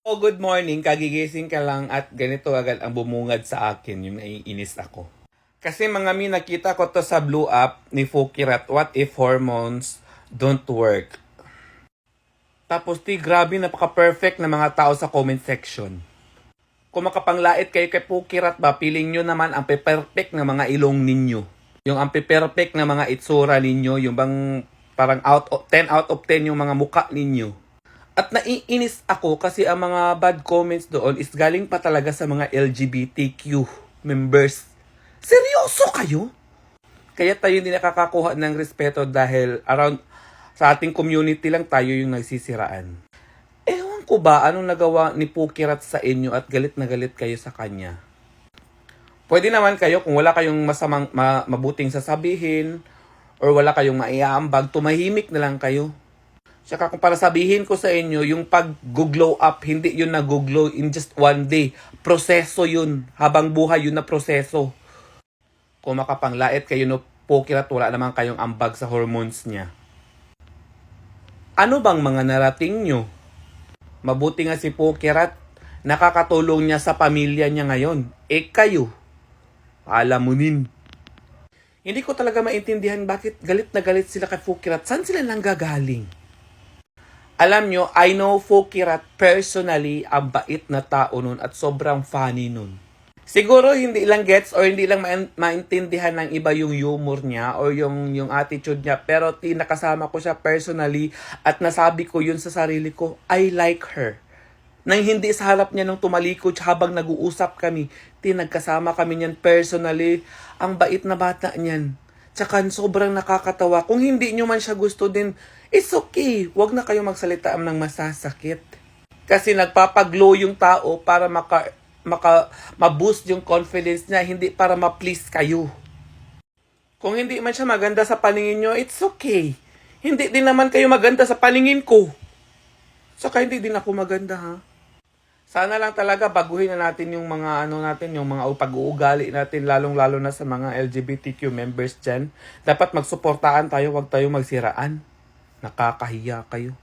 Oh, good morning. Kagigising ka lang at ganito agad ang bumungad sa akin. Yung naiinis ako. Kasi mga mi, nakita ko to sa Blue App ni Fukirat, What If Hormones Don't Work? Tapos grabe, napaka-perfect na mga tao sa comment section. Kung makapanglait kayo kay Fukirat ba, piling nyo naman ang perfect na mga ilong ninyo. Yung ang perfect na mga itsura ninyo, yung bang parang 10 out of 10 yung mga muka ninyo. At naiinis ako kasi ang mga bad comments doon is galing pa talaga sa mga LGBTQ members. Seryoso kayo? Kaya tayo hindi nakakakuha ng respeto dahil around sa ating community lang tayo yung nagsisiraan. Ewan ko ba anong nagawa ni Fukirat sa inyo at galit na galit kayo sa kanya? Pwede naman kayo kung wala kayong mabuting sasabihin or wala kayong maiaambag, tumahimik na lang kayo. Saka kung para sabihin ko sa inyo, yung pag-glow up, hindi yun nag-glow in just one day. Proseso yun. Habang buhay yun na proseso. Kung makapanglait kayo no Fukirat, wala naman kayong ambag sa hormones niya. Ano bang mga narating nyo? Mabuti nga si Fukirat, nakakatulong niya sa pamilya niya ngayon. Kayo, alamunin. Hindi ko talaga maintindihan bakit galit na galit sila kay Fukirat. Saan sila nanggagaling? Alam nyo, I know Fukirat personally, ang bait na tao nun at sobrang funny nun. Siguro hindi lang gets or hindi lang maintindihan ng iba yung humor niya or yung attitude niya. Pero nakasama ko siya personally at nasabi ko yun sa sarili ko, I like her. Nang hindi sa harap niya nung tumalikod habang nag-uusap kami, nagkasama kami niyan personally. Ang bait na bata niyan. Tsaka sobrang nakakatawa. Kung hindi nyo man siya gusto din, it's okay. Huwag na kayo magsalita ng masasakit. Kasi nagpapaglow yung tao para ma-boost yung confidence niya, hindi para ma-please kayo. Kung hindi man siya maganda sa paningin nyo, it's okay. Hindi din naman kayo maganda sa paningin ko. Saka hindi din ako maganda, ha? Sana lang talaga baguhin na natin yung mga yung mga pag-uugali natin, lalong-lalo na sa mga LGBTQ members dyan. Dapat magsuportaan tayo, wag tayo magsiraan. Nakakahiya kayo.